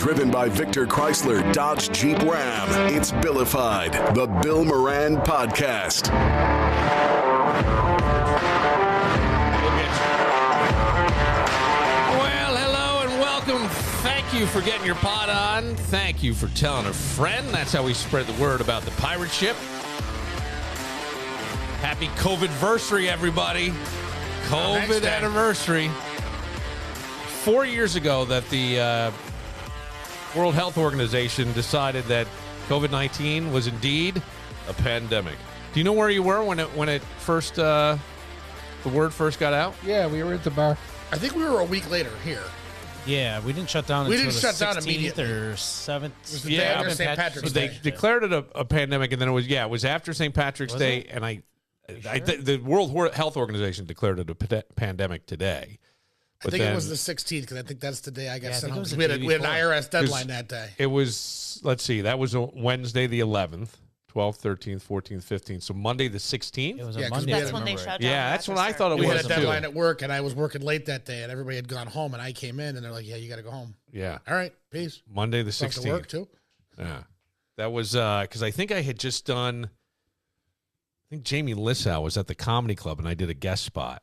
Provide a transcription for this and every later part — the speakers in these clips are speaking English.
Driven by Victor Chrysler Dodge Jeep Ram. It's Billified, the Bill Moran Podcast. Well, hello and welcome. Thank you for getting your pod on. Thank you for telling a friend. That's how we spread the word about the pirate ship. Happy COVID-versary, everybody. COVID anniversary. 4 years ago that the World Health Organization decided that COVID-19 was indeed a pandemic. Do you know where you were when it first the word first got out? Yeah, we were at the bar. I think we were a week later here. Yeah, we didn't shut down until the 16th immediately. Or 7th. It was the day after St. Patrick's Day. They declared it a pandemic, and then it was after St. Patrick's Day, and the World Health Organization declared it a pandemic today. But I think it was the 16th because I think that's the day I got sent home. We had an IRS deadline that day. It was, let's see, that was Wednesday the 11th, 12th, 13th, 14th, 15th. So Monday the 16th? It was a Monday. That's when they shut down. Yeah, that's when I thought it was. We had a deadline at work, and I was working late that day, and everybody had gone home, and I came in, and they're like, yeah, you got to go home. Yeah. All right, peace. Monday the Have 16th. to work, too. Yeah. That was, because I think I had just done, I think Jamie Lissow was at the Comedy Club, and I did a guest spot.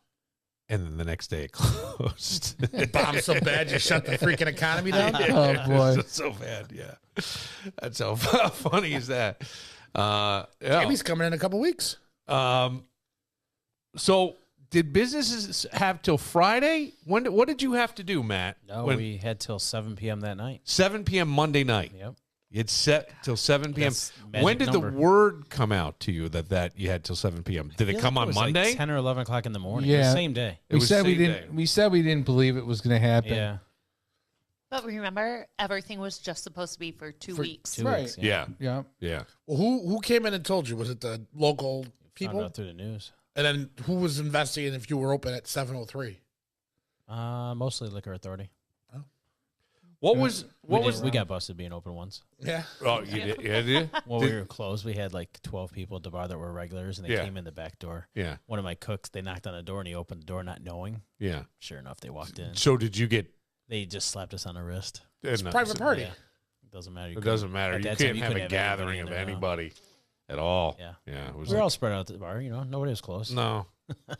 And then the next day it closed. Bombed so bad you shut the freaking economy down? Oh, boy. So bad, yeah. That's how funny is that? Yeah. Jamie's coming in a couple weeks. So did businesses have till Friday? What did you have to do, Matt? No, we had till 7 p.m. that night. 7 p.m. Monday night. Yep. You'd set till 7 p.m. That's When did number. the word come out to you that you had till 7 p.m.? Did it come on Monday? Like 10 or 11 o'clock in the morning. Yeah. The same day. It was We same day. said we didn't believe it was going to happen. Yeah. But remember, everything was just supposed to be for 2 weeks. 2 Right. weeks. Yeah. Yeah. Yeah. Well, who came in and told you? Was it the local Found people? out through the news. And then who was investigating if you were open at 7:03? Mostly Liquor Authority. What was We got busted being open once. Yeah. Oh, you did? Yeah, did you? When we were closed, we had like 12 people at the bar that were regulars, and they Yeah. came in the back door. Yeah. One of my cooks, they knocked on the door, and he opened the door not knowing. Yeah. Sure enough, they walked in. So did you get? They just slapped us on the wrist. It's a private party. Yeah. It doesn't matter. It doesn't matter. At You that can't time, have a couldn't gathering anybody of in there, no. anybody at all. Yeah. Yeah. It was We were like, all spread out at the bar. Nobody was close. no.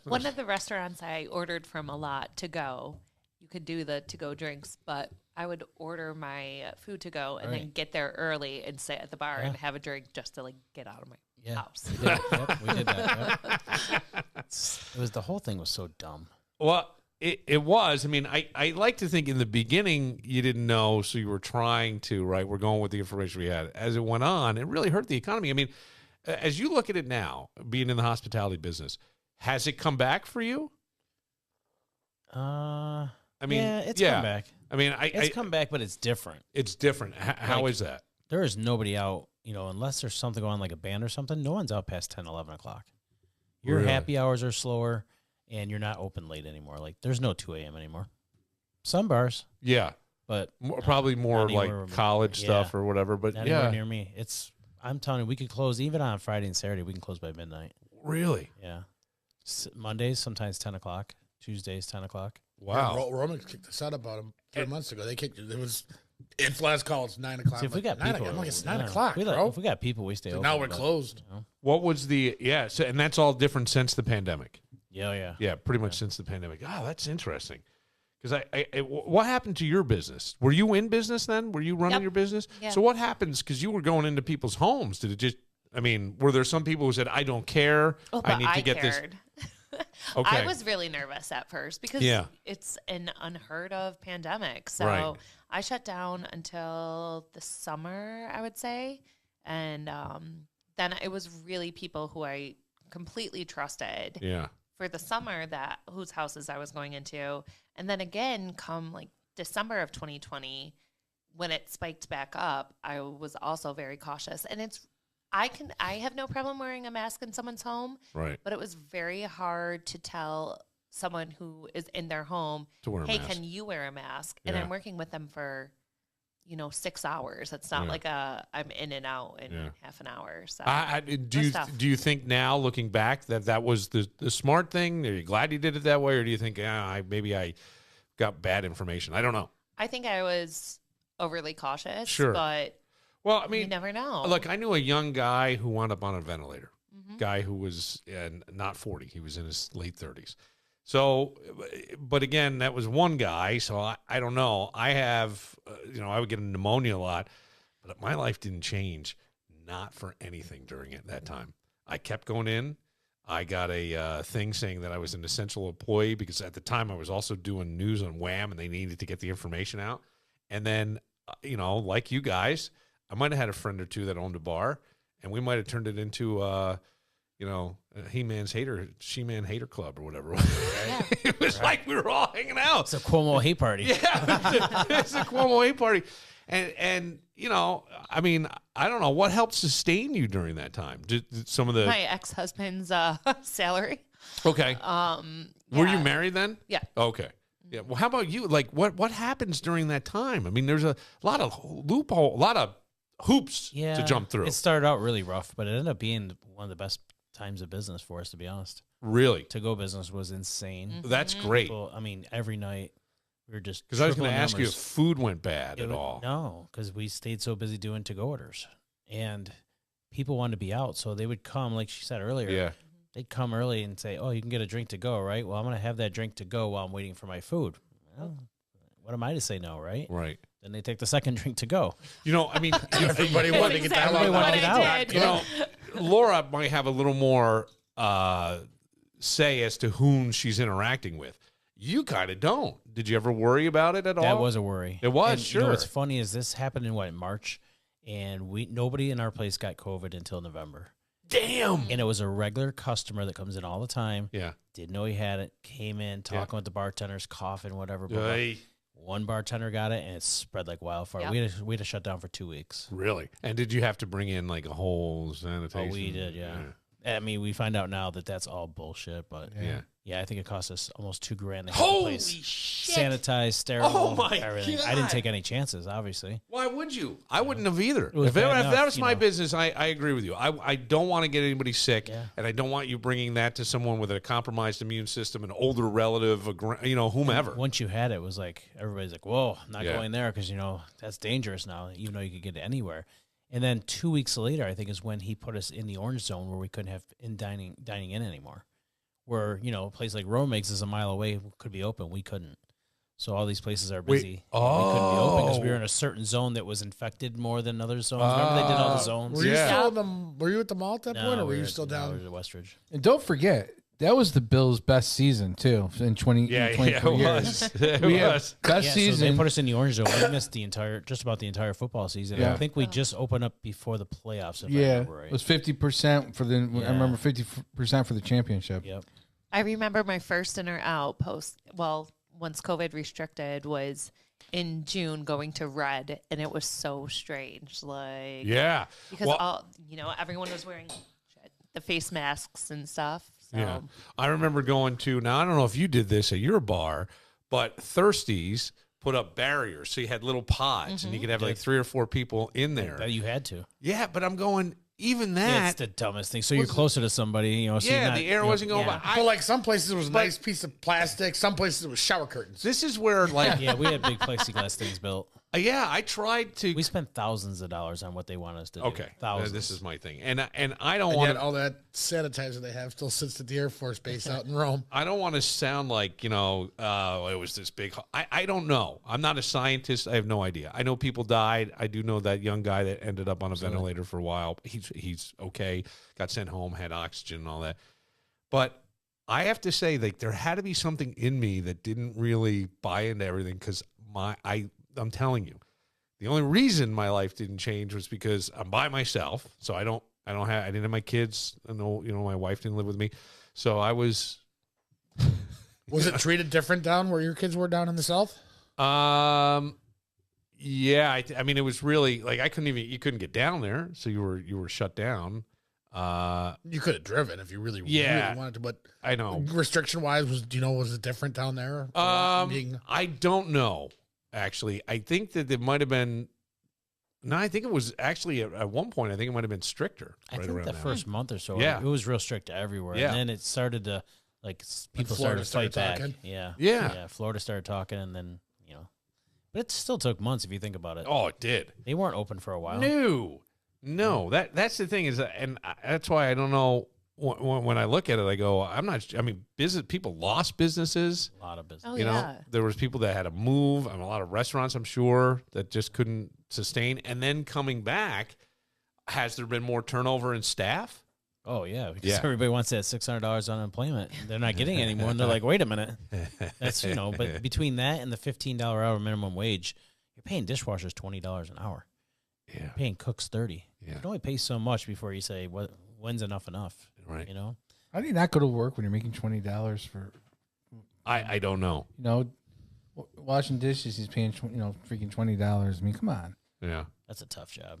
One of the restaurants I ordered from a lot to go, you could do the to-go drinks, but I would order my food to go and then get there early and sit at the bar and have a drink just to get out of my house. We did, yep, we did that. Yep. It was the whole thing was so dumb. Well, it was. I mean, I like to think in the beginning you didn't know, so you were trying to, right? We're going with the information we had. As it went on, it really hurt the economy. I mean, as you look at it now, being in the hospitality business, has it come back for you? I mean, yeah, it's come back. I mean, It's come back, but it's different. It's different. How is that? There is nobody out, unless there's something going on like a band or something, no one's out past 10, 11 o'clock. Your Really? happy hours are slower, and you're not open late anymore. Like, there's no 2 a.m. anymore. Some bars, Yeah. but Probably more not like anywhere- college stuff or whatever. But not yeah. anywhere near me. I'm telling you, we could close, even on Friday and Saturday, we can close by midnight. Really? Yeah. Mondays, sometimes 10 o'clock. Tuesdays, 10 o'clock. Wow. Yeah, Roman kicked us out about 3 months ago. They kicked it. It was its last call. It's 9 o'clock. See, if we got people, I'm like, it's 9 yeah. o'clock, If bro. we got people, we stay open. Now we're but, closed. What was the So, and that's all different since the pandemic. Yeah. Yeah, pretty much since the pandemic. Oh, that's interesting. Because what happened to your business? Were you in business then? Were you running Yep. your business? Yeah. So what happens? Because you were going into people's homes. Did it just? I mean, were there some people who said, "I don't care. Oh, I but need to get cared. Okay. I was really nervous at first because it's an unheard of pandemic. So Right. I shut down until the summer, I would say. And then it was really people who I completely trusted this?" Yeah. for the summer whose houses I was going into. And then again, come December of 2020, when it spiked back up, I was also very cautious. And I have no problem wearing a mask in someone's home. Right. But it was very hard to tell someone who is in their home, To wear a hey, mask. can you wear a mask? And Yeah. I'm working with them for, 6 hours. It's not like I'm in and out in half an hour. So Do you think now, looking back, that was the smart thing? Are you glad you did it that way, or do you think maybe I got bad information? I don't know. I think I was overly cautious. Sure. But Well, I you mean, never know. look, I knew a young guy who wound up on a ventilator. Mm-hmm. Guy who was not 40. He was in his late 30s. So, but again, that was one guy. So I don't know. I have, I would get pneumonia a lot, but my life didn't change, not for anything during that time. I kept going in. I got a thing saying that I was an essential employee because at the time I was also doing news on Wham and they needed to get the information out. And then, like you guys, I might have had a friend or two that owned a bar and we might have turned it into, He-Man's She-Man Hater Club or whatever. Yeah. It was like we were all hanging out. It's a Cuomo hate party. Yeah, it's a Cuomo hate party. And I mean, I don't know what helped sustain you during that time. Did some of the My ex-husband's salary. okay? Were you Yeah. married then? Yeah. Okay. Yeah. Well, how about you? Like, what happens during that time? I mean, there's a lot of loophole, a lot of hoops to jump through. It started out really rough, but it ended up being one of the best times of business for us, to be honest. Really, To-go business was insane. that's great. People, I mean, every night we were just Because I was going to tripling ask you if numbers. food went bad It at would- all. No, because we stayed so busy doing to-go orders, and people wanted to be out, so they would come, like she said earlier. Yeah. They'd come early and say, "Oh, you can get a drink to go, right? Well, I'm going to have that drink to go while I'm waiting for my food." Well, what am I to say no, right? Right. Then they take the second drink to go. I mean, Everybody wanted to get the hell Exactly out what of I that. did. Laura might have a little more say as to whom she's interacting with. You kind of don't. Did you ever worry about it at all? That was a worry. It was, And, sure. You know, what's funny is this happened in March, and nobody in our place got COVID until November. Damn. And it was a regular customer that comes in all the time. Yeah. Didn't know he had it. Came in talking with the bartenders, coughing, whatever. blah, blah. Hey, One bartender got it, and it spread like wildfire. Yep. We had to shut down for 2 weeks. really? And did you have to bring in like a whole sanitation? Oh, we did, yeah. I mean, we find out now that that's all bullshit, but Yeah. I think it cost us almost $2,000 to have the Holy place shit. sanitized, sterile, Oh, my everything. I God. didn't take any chances, obviously. Why would you? I wouldn't have either. was If bad that enough, was you my know. business, I agree with you. I don't want to get anybody sick, Yeah. and I don't want you bringing that to someone with a compromised immune system, an older relative, whomever. Once you had it, it was like everybody's like, "Whoa, I'm not Yeah. going there because that's dangerous now." Even though you could get it anywhere. And then 2 weeks later, I think is when he put us in the orange zone where we couldn't have dining in anymore. Where a place like Romig's is a mile away, could be open, we couldn't. So all these places are busy. We couldn't be open because we were in a certain zone that was infected more than other zones. Remember they did all the zones. Were you Yeah. still were you at the mall at that point, or were you still we down? were at Westridge. And don't forget, that was the Bills' best season too in 24 it years. was. It We had was. best So season. they put us in the orange zone. We missed just about the entire football season. Yeah. I think we just opened up before the playoffs. If I yeah, remember right. it was 50% for the. I Yeah. remember 50% for the championship. Yep. I remember my first dinner out once COVID restricted was in June going to Red, and it was so strange. Like, Yeah. because Well, everyone was wearing the face masks and stuff. So. yeah. I remember going to, now I don't know if you did this at your bar, but Thirsties put up barriers. So you had little pods and you could have like 3 or 4 people in there. That you had to. Yeah, but I'm going, even Yeah, that. it's the dumbest thing. So you're closer to somebody, so you're Yeah, not, the air wasn't going by. But like some places it was a nice piece of plastic, some places it was shower curtains. This is where, like, Yeah, we had big plexiglass things built. I tried to. We spent thousands of dollars on what they want us to do. Okay, Thousands. this is my thing, and I don't And want yet to. all that sanitizer they have still sits at the Air Force Base out in Rome. I don't want to sound like it was this big. I don't know. I'm not a scientist. I have no idea. I know people died. I do know that young guy that ended up on a ventilator for a while. He's okay. Got sent home. Had oxygen and all that. But I have to say, like, there had to be something in me that didn't really buy into everything because I'm telling you, the only reason my life didn't change was because I'm by myself. So I didn't have my kids. I know, my wife didn't live with me. So I was. Was it treated different down where your kids were down in the South? Yeah. I mean, it was really like you couldn't get down there. So you were shut down. You could have driven if you really Yeah. wanted to, but I know. restriction wise, was it different down there? I don't know. Actually, I think that it might have been. No, I think it was actually at one point. I think it might have been stricter. I right think around the there. first month or so, Yeah. it was real strict everywhere. Yeah. And then it started to, people Florida started to fight started back. talking? Yeah. Yeah. Yeah. Florida started talking, and then, But it still took months if you think about it. Oh, it did. They weren't open for a while. No. That's the thing is, and that's why I don't know. When I look at it, I go, I'm not. I mean, people lost businesses. A lot of business. Oh, You know, yeah. there was people that had to move. A lot of restaurants, I'm sure, that just couldn't sustain. And then coming back, has there been more turnover in staff? Oh, yeah. Because Yeah. everybody wants that $600 unemployment. They're not getting any more. And they're like, wait a minute. That's, but between that and the $15 hour minimum wage, you're paying dishwashers $20 an hour. Yeah. You're paying cooks $30. Yeah. You can only pay so much before you say, when's enough? Right. How do you not go to work when you're making $20 for, I don't know. washing dishes? He's paying, freaking $20. I mean, come on. Yeah. That's a tough job.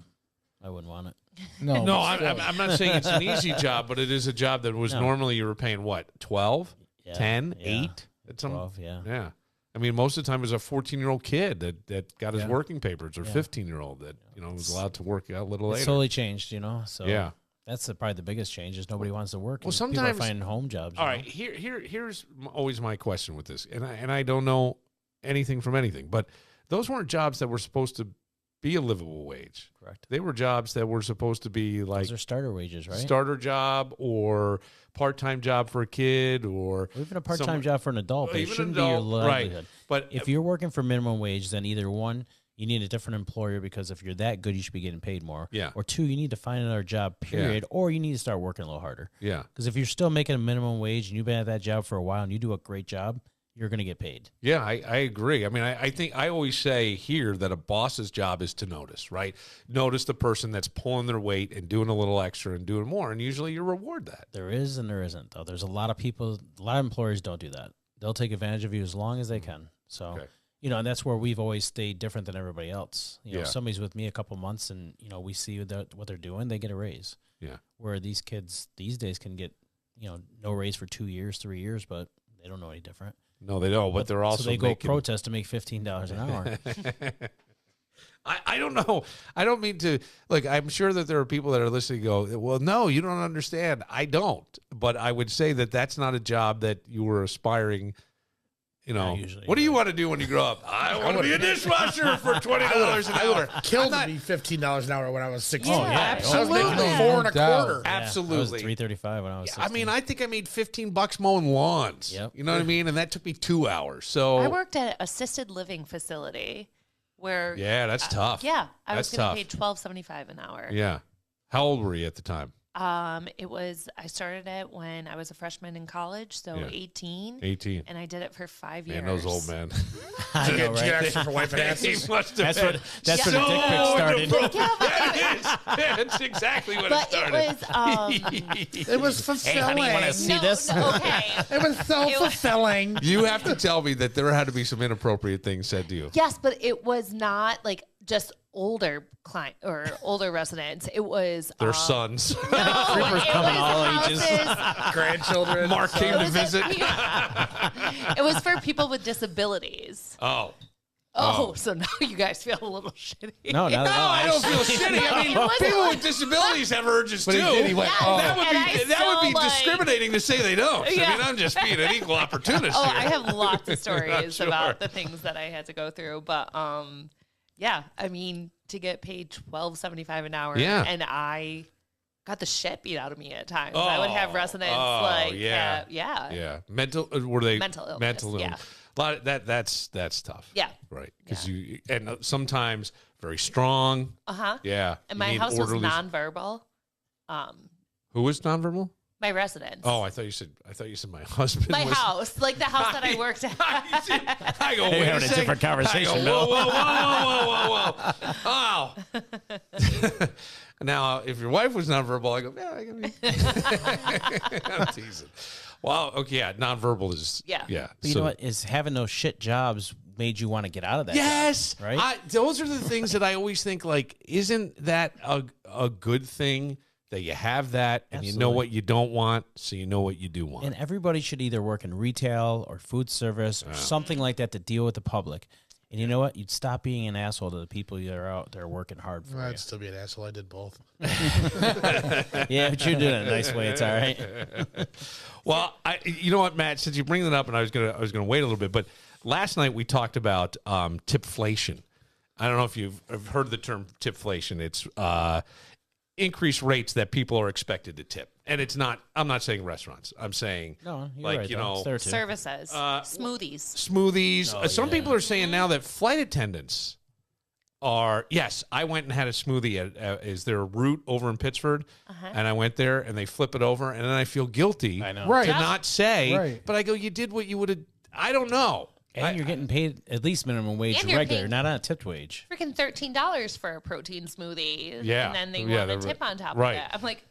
I wouldn't want it. No, No, but still. I'm not saying it's an easy job, but it is a job that was No. normally you were paying what, 12, Yeah. 10, Yeah. 8? At some, 12, yeah. Yeah. I mean, most of the time it was a 14-year-old kid that got his Yeah. working papers, or Yeah. 15-year-old that was allowed to work out a little It's later. totally changed, So Yeah. that's probably the biggest change is nobody wants to work. Well, and people sometimes- are finding home jobs. All right, here's always my question with this, and I don't know anything from anything, but those weren't jobs that were supposed to be a livable wage. Correct. They were jobs that were supposed to be like Those are starter wages, right? starter job or part-time job for a kid, or Or even a part-time some- job for an adult, but it even an shouldn't be your adult, right. livelihood. But If you're working for minimum wage, then either one, you need a different employer because if you're that good, you should be getting paid more. Yeah. Or two, you need to find another job, period, or you need to start working a little harder. yeah, Because if you're still making a minimum wage and you've been at that job for a while and you do a great job, you're going to get paid. yeah, I agree. I mean, I think I always say here that a boss's job is to notice, right? Notice the person that's pulling their weight and doing a little extra and doing more, and usually you reward that. There is and there isn't, though. There's a lot of employers don't do that. They'll take advantage of you as long as they can. So, Okay. and that's where we've always stayed different than everybody else. Yeah. If somebody's with me a couple months and, we see what they're doing, they get a raise. Yeah. Where these kids these days can get, no raise for 2 years, 3 years, but they don't know any different. No, they don't, but they're also so they go making, protest to make $15 an hour. I don't know. I don't mean to, look, I'm sure that there are people that are listening and go, well, no, you don't understand. I don't. But I would say that that's not a job that you were aspiring, usually, what do you right. want to do when you grow up? I want to be a dishwasher for $20 an hour. Killed I'm to be $15 an hour when I was 16. Oh, yeah. I was making Absolutely. four and a No doubt. quarter. Yeah, I was Absolutely. $3.35 when I was 16. I mean, I think I made $15 mowing lawns. Yep. You know what I mean? And that took me 2 hours. So I worked at an assisted living facility where yeah, that's tough. I was That's going tough. to pay $12.75 an hour. Yeah. How old were you at the time? I started it when I was a freshman in college, so Yeah. 18. 18. And I did it for 5 years. Man, those old men. I know, Did you get right? extra for wiping asses? must have That's been what the dick pic started. That's exactly what But it it started. was It was fulfilling. Hey, honey, you want to see this? okay. It was so It was- fulfilling. You have to tell me that there had to be some inappropriate things said to you. Yes, but it was not like just older client or older residents. It was Their sons. No, Creepers it come in was all ages. houses. Grandchildren. Mark came It to was visit. It was for people with disabilities. Oh. Oh, so now you guys feel a little shitty. No, not at all. I don't feel shitty. I mean, It wasn't people like- with disabilities have urges But too. he did. He went, Yes, oh. That would and I be still, like- discriminating to say they don't. Yeah. I mean, I'm just being an equal opportunist Oh, here. I have lots of stories Sure. about the things that I had to go through, but yeah, I mean, to get paid $12.75 an hour, Yeah. and I got the shit beat out of me at times. I would have residents yeah. yeah, Yeah, were they Mental illness, Mental illness. yeah. A lot of that's tough. Yeah. right. Because you and sometimes very strong. Uh-huh. Yeah, And you my need house was orderlies. nonverbal. Who was nonverbal? My residents. Oh, I thought you said my husband. my was, house, like the house that I worked at. I go. They're Wait having a second. different conversation, I go, whoa. Oh. Now, if your wife was nonverbal, I go. Yeah, I can. I'm teasing. Wow. Okay. Yeah. Nonverbal is. Yeah. Yeah. But you know what? Is having those shit jobs made you want to get out of that Yes. job, right? Those are the things that I always think, like, isn't that a good thing that you have that and you know Absolutely. what you don't want, so you know what you do want. And everybody should either work in retail or food service or something like that to deal with the public. And you know what? You'd stop being an asshole to the people that are out there working hard for I'd still be an asshole. I did both. you. Yeah, but you're doing it in a nice way. It's all right. Well, you know what, Matt? Since you bring that up, and I was gonna wait a little bit, but last night we talked about tipflation. I don't know if you've heard the term tipflation. It's increased rates that people are expected to tip. And it's not, I'm not saying restaurants. I'm saying, No, you're like, right, you though. know, It's there too. Services, smoothies. smoothies. Oh, Some yeah. people are saying now that flight attendants are, yes, I went and had a smoothie at, is there a Root over in Pittsford? And I went there and they flip it over and then I feel guilty I know. Right. to not say, Right. but I go, you did what you would have, I don't know. And you're getting paid at least minimum wage And you're regular, paying- not on a tipped wage. Freaking $13 for a protein smoothie. Yeah. And then they Yeah, want a they're tip on top right. of it. I'm like,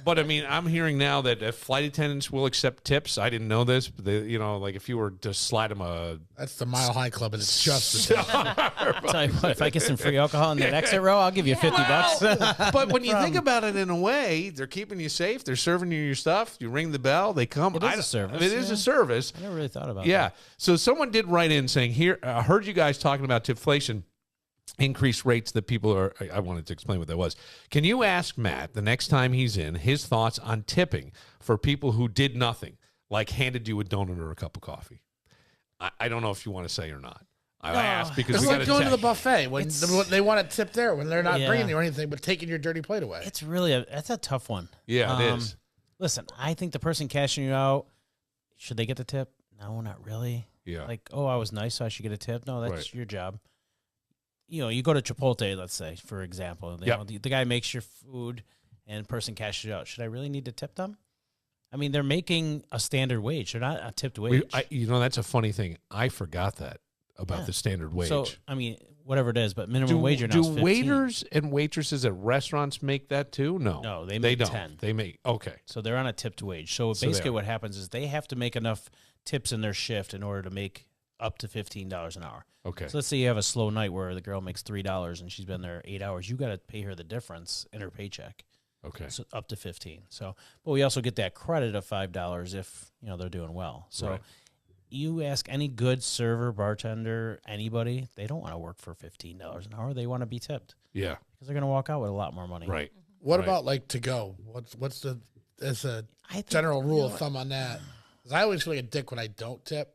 But I mean, I'm hearing now that flight attendants will accept tips. I didn't know this, but they, you know, like if you were to slide them a That's the Mile High Club, and it's just the same. Tell you what, if I get some free alcohol in that exit row, I'll give you $50. but when you think about it in a way, they're keeping you safe. They're serving you your stuff. You ring the bell, they come. It is a service, It is yeah. a service. I never really thought about Yeah. that. So someone did write in saying, "Here, I heard you guys talking about tipflation, increased rates that people are." I wanted to explain what that was. Can you ask Matt the next time he's in his thoughts on tipping for people who did nothing, like handed you a donut or a cup of coffee? I don't know if you want to say or not. I asked because It's we like got going to the check. buffet when they want a tip there when they're not Yeah. bringing you anything but taking your dirty plate away. It's really that's a tough one. Yeah, it is. Listen, I think the person cashing you out, should they get the tip? No, not really. Yeah. Like, oh, I was nice, so I should get a tip. No, that's Right. your job. You know, you go to Chipotle, let's say, for example. You Yep. know, the guy makes your food and the person cashes you out. Should I really need to tip them? I mean, they're making a standard wage. They're not a tipped wage. You know, that's a funny thing. I forgot that about Yeah. the standard wage. So, I mean, whatever it is, but minimum wage now is 15. waiters and waitresses at restaurants make that too? No. No, they make don't. 10. They make, okay. So they're on a tipped wage. So So they basically are. what happens is they have to make enough tips in their shift in order to make up to $15 an hour. Okay. So let's say you have a slow night where the girl makes $3 and she's been there 8 hours. You got to pay her the difference in her paycheck. Okay. So up to 15. So, but we also get that credit of $5 if, you know, they're doing well. So Right. you ask any good server, bartender, anybody, they don't want to work for $15 an hour. They want to be tipped Yeah. because they're going to walk out with a lot more money. Right. What Right. about like to go? What's the as a I think, general rule you of know, thumb on that? 'Cause I always feel like a dick when I don't tip,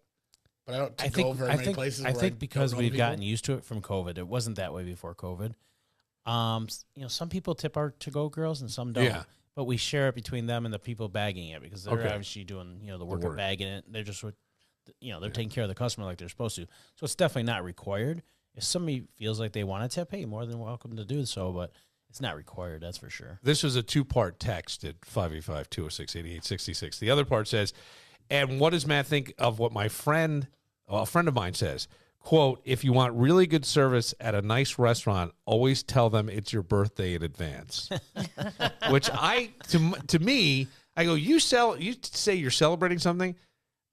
but I don't go very many places. I where think don't because know we've people. gotten used to it from COVID. It wasn't that way before COVID. You know, some people tip our to-go girls and some don't. Yeah. But we share it between them and the people bagging it because they're Okay. obviously doing, you know, the work work. of bagging it. They're just, you know, they're taking care of the customer like they're supposed to. So it's definitely not required. If somebody feels like they want to tip, hey, more than welcome to do so, but it's not required, that's for sure. This was a two-part text at 585-206-8866. The other part says, and what does Matt think of what my friend, a friend of mine says, quote, if you want really good service at a nice restaurant, always tell them it's your birthday in advance. Which to me, I go, you say you're celebrating something.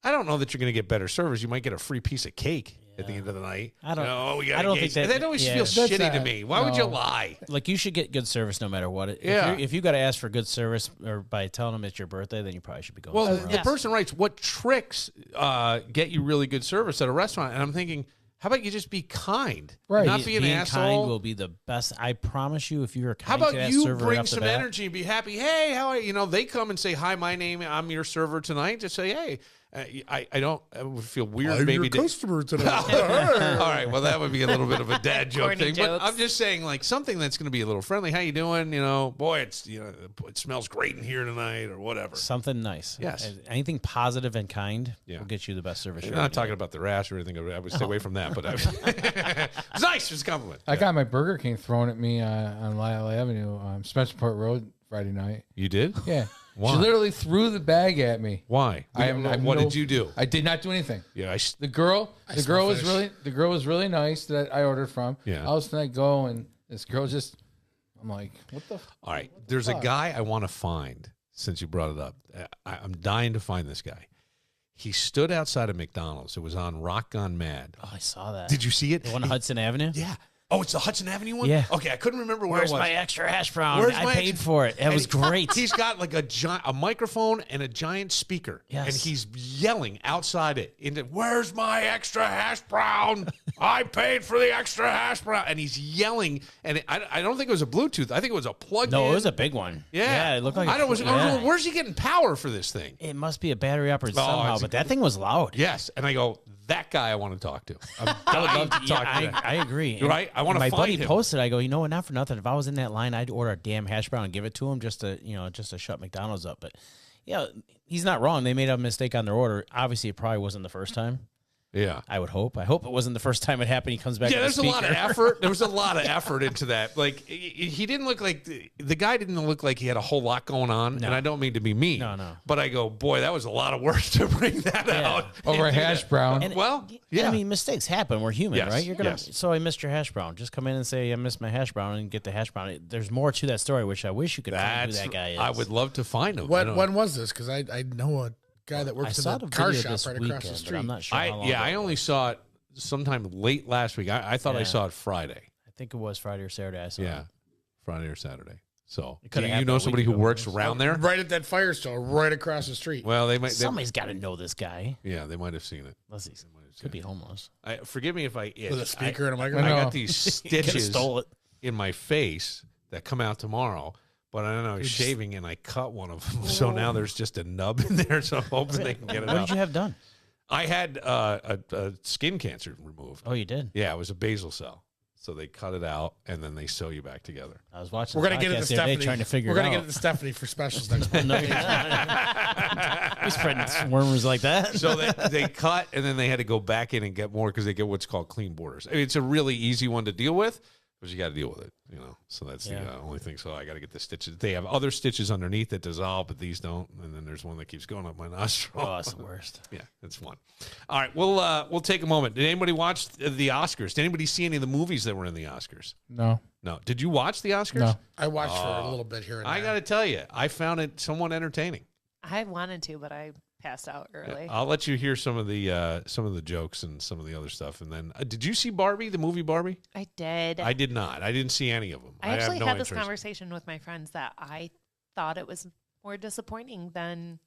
I don't know that you're going to get better service. You might get a free piece of cake at the end of the night. I don't- we got I don't think that always yeah. feels That's shitty to not- me. Why would you no. lie? Like, you should get good service no matter what. Yeah. If you got to ask for good service or by telling them it's your birthday, then you probably should be going Well, somewhere the else. person writes, what tricks get you really good service at a restaurant? And I'm thinking, how about you just be kind? Right. Not be an Being asshole. kind will be the best. I promise you, if you're How kind to about that you server right bring off the some bat- energy and be happy? Hey, how are you? You know, they come and say, hi, I'm your server tonight. Just say, hey, I would feel weird I'm maybe. your customer today. All right, well, that would be a little bit of a dad joke Corny thing. But jokes. I'm just saying, like, something that's going to be a little friendly. How you doing? You know, boy, it smells great in here tonight or whatever. Something nice. Yes. Anything positive and kind Yeah. will get you the best service. I'm you're not gonna talking get. about the rash or anything. I would stay away from that. But it's nice. It's a compliment. I got my Burger King thrown at me on Lyle Avenue, Spencerport Road, Friday night. You did? Yeah. Why? She literally threw the bag at me. Why? What did you do? I did not do anything. Yeah, The girl smell was fish. really nice that I ordered from. Yeah. All of a sudden I go and this girl just, I'm like, what the? All right. There's a guy I want to find since you brought it up. I'm dying to find this guy. He stood outside of McDonald's. It was on Rock Gone Mad. Oh, I saw that. Did you see it? The one on Hudson Avenue? Yeah. Oh, it's the Hudson Avenue one? Yeah. Okay, I couldn't remember where Where's it was. my extra hash brown? Where's I my paid extra- for it. It And was great. He's got like a microphone and a giant speaker. Yes. And he's yelling outside it. Where's my extra hash brown? I paid for the extra hash brown. And he's yelling. And I don't think it was a Bluetooth. I think it was a plug-in. No, it was a big one. Yeah. it looked like I was yeah. going, where's he getting power for this thing? It must be a battery operated Oh, somehow, it's but that thing was loud. Yes. And I go, That guy I want to talk to. I would love to talk to him. I agree. Right? I want to My find buddy him. posted. I go, you know what? Not for nothing. If I was in that line, I'd order a damn hash brown and give it to him just to shut McDonald's up. But yeah, he's not wrong. They made a mistake on their order. Obviously, it probably wasn't the first time. Yeah. I would hope. I hope it wasn't the first time it happened. He comes back. Yeah, with there's a lot of speaker. effort. There was a lot of effort into that. Like, he didn't look like the guy didn't look like he had a whole lot going on. No. And I don't mean to be mean. No. But I go, boy, that was a lot of work to bring that out. Over a hash brown. And, Well, and yeah. I mean, mistakes happen. We're human, Yes, right? You're gonna. yes. So I missed your hash brown. Just come in and say I missed my hash brown and get the hash brown. There's more to that story, which I wish you could find who that guy is. I would love to find him. When was this? Because I know a guy that I works saw in the the car video shop this right weekend, across the but street. I'm not sure. How long I ago. only saw it sometime late last week. I thought I Yeah. saw it Friday. I think it was Friday or Saturday. I saw Yeah, it. Friday or Saturday. So It do coulda you happened know a somebody week who ago. works around there? Right at that fire store, right across the street. Well, they might. Somebody's got to know this guy. Yeah, they might have seen it. Unless he could be homeless. Forgive me if I itch. With a speaker and a I microphone. got these Could have stitches stole it. in my face that come out tomorrow. But I don't know, I was shaving and I cut one of them. So now there's just a nub in there. So I'm hoping they can get it What out. did you have done? I had a skin cancer removed. Oh, you did. Yeah, it was a basal cell. So they cut it out and then they sew you back together. I was watching. We're the gonna get it to podcast the other day Stephanie. trying to figure We're it gonna out. get it to Stephanie for specials next month. No, you're not. We spreading rumors like that. So they cut and then they had to go back in and get more because they get what's called clean borders. I mean, it's a really easy one to deal with, but you got to deal with it, So that's the only thing. So I got to get the stitches. They have other stitches underneath that dissolve, but these don't. And then there's one that keeps going up my nostril. Oh, that's the worst. Yeah, it's fun. All right, we'll take a moment. Did anybody watch the Oscars? Did anybody see any of the movies that were in the Oscars? No. No. Did you watch the Oscars? No. I watched for a little bit here and I there. got to tell you, I found it somewhat entertaining. I wanted to, but I passed out early. I'll let you hear some of the jokes and some of the other stuff, and then did you see Barbie, the movie Barbie? I did. I did not. I didn't see any of them. I have actually no had this interest. conversation with my friends that I thought it was more disappointing than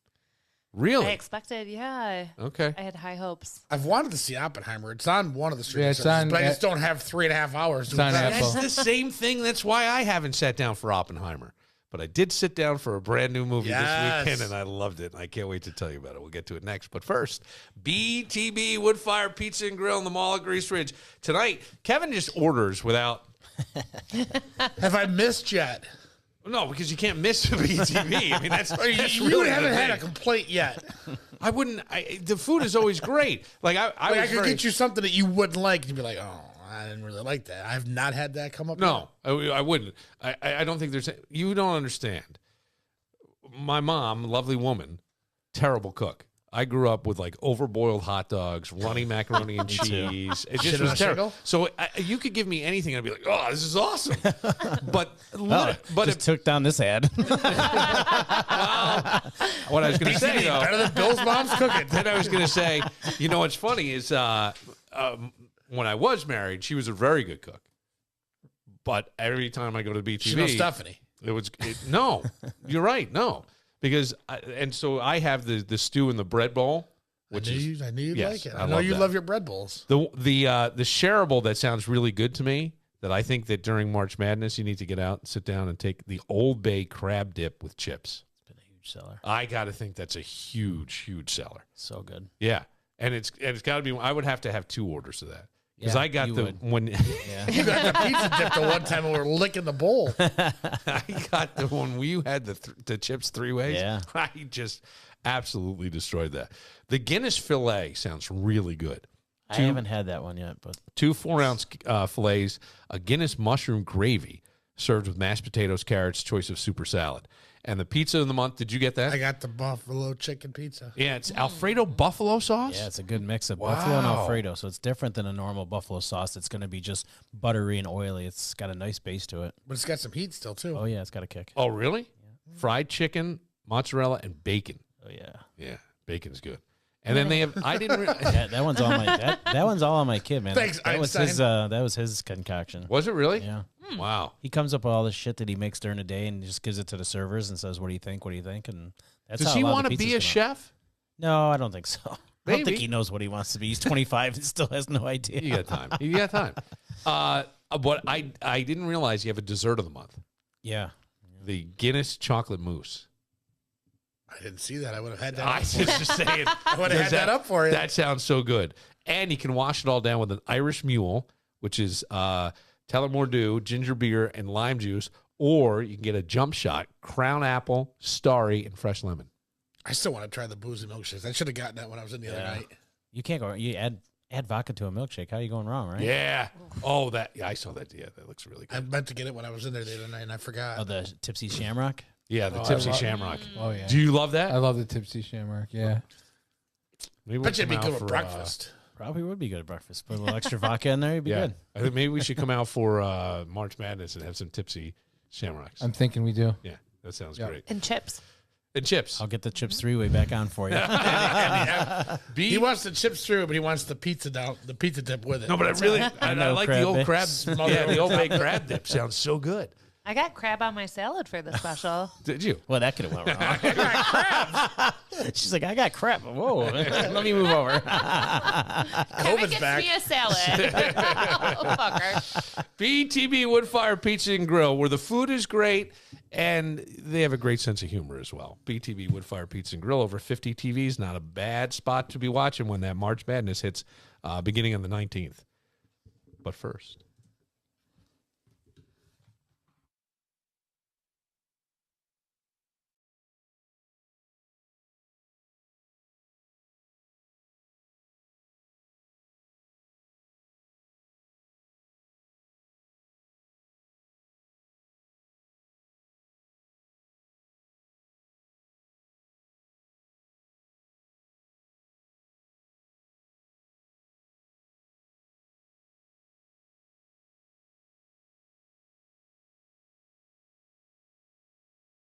Really? I expected. Yeah. Okay. I had high hopes. I've wanted to see Oppenheimer. It's on one of the streaming it's services, on but I at- just don't have 3.5 hours. to It's on watch. Apple. That's the same thing. That's why I haven't sat down for Oppenheimer. But I did sit down for a brand new movie Yes. this weekend, and I loved it. And I can't wait to tell you about it. We'll get to it next. But first, BTB Woodfire Pizza and Grill in the Mall of Grease Ridge. Tonight, Kevin just orders without... Have I missed yet? No, because you can't miss a BTB. I mean, that's You really haven't the had a thing. complaint yet. I wouldn't... the food is always great. Like, I Like, I was could very... get you something that you wouldn't like, and you'd be like, "Oh, I didn't really like that." I've not had that come up. No, I wouldn't. I don't think there's... You don't understand. My mom, lovely woman, terrible cook. I grew up with like overboiled hot dogs, runny macaroni and cheese. It just Shit on was a terrible. shingle? So you could give me anything, and I'd be like, "Oh, this is awesome." But Oh, but just if, took down this ad. what I was going to say BTB, though, better than Bill's mom's cooking. then I was going to say, what's funny is when I was married, she was a very good cook. But every time I go to BTV, She knows Stephanie. No, you're right. No, because so I have the stew in the bread bowl, which is I knew you'd yes, like it. I I know love you that. love your bread bowls. the shareable that sounds really good to me. That I think that during March Madness you need to get out and sit down and take the Old Bay crab dip with chips. Been a huge seller. I got to think that's a huge seller. So good. Yeah, and it's got to be. I would have to have 2 orders of that because Yeah, I got you the would. when Yeah. You got the pizza dip the one time when we were licking the bowl. I got the when you had the chips 3 ways. Yeah. I just absolutely destroyed that. The Guinness fillet sounds really good. I haven't had that one yet, but 2 4-ounce fillets, a Guinness mushroom gravy served with mashed potatoes, carrots, choice of super salad. And the pizza of the month, did you get that? I got the buffalo chicken pizza. Yeah, it's Alfredo buffalo sauce. yeah, it's a good mix of buffalo and Alfredo. So it's different than a normal buffalo sauce. It's going to be just buttery and oily. It's got a nice base to it. But it's got some heat still, too. Oh, yeah, it's got a kick. Oh, really? Fried chicken, mozzarella, and bacon. Oh, yeah. Yeah, bacon's good. And then they have. I didn't. That one's all my that one's all on my kid, man. Thanks, that was Einstein. that was his concoction. Was it really? Yeah. Wow. He comes up with all this shit that he makes during the day and just gives it to the servers and says, "What do you think? What do you think?" And that's Does how he want to be a chef? No, I don't think so. I don't Maybe. think he knows what he wants to be. He's 25 and still has no idea. You got time. You got time. But I didn't realize you have a dessert of the month. Yeah. The Guinness chocolate mousse. I didn't see that. I would have had that I up was for you. just saying. I would have had that up for you. That sounds so good. And you can wash it all down with an Irish Mule, which is Tullamore Dew, ginger beer, and lime juice. Or you can get a jump shot, Crown Apple, Starry, and fresh lemon. I still want to try the boozy milkshakes. I should have gotten that when I was in the other night. You can't go. You add vodka to a milkshake. How are you going wrong, right? Yeah. Oh, I saw that. Yeah, that looks really I good. meant to get it when I was in there the other night, and I forgot. Oh, the Tipsy Shamrock. Yeah, the Oh, Tipsy I love- Shamrock. Oh yeah. Do you love that? I love the Tipsy Shamrock. Yeah. Maybe Bet you'd be come good out with for, breakfast. Probably would be good at breakfast. Put a little extra vodka in there. You'd be Yeah. good. I think maybe we should come out for March Madness and have some Tipsy Shamrocks. I'm thinking we do. Yeah, that sounds Yeah. great. And chips. And chips. I'll get the chips three-way back on for you. He wants the chips through, but he wants the pizza dip with it. No, but I No like crab the old dip. crab. Yeah, the old baked crab dip sounds so good. I got crab on my salad for the special. Did you? Well, that could have went wrong. She's like, I got crap. Whoa, let me move over. Kevin COVID's gets back. me a salad. Oh, fucker. BTB Woodfire Pizza and Grill, where the food is great and they have a great sense of humor as well. BTB Woodfire Pizza and Grill, over 50 TVs, not a bad spot to be watching when that March Madness hits beginning on the 19th. But first,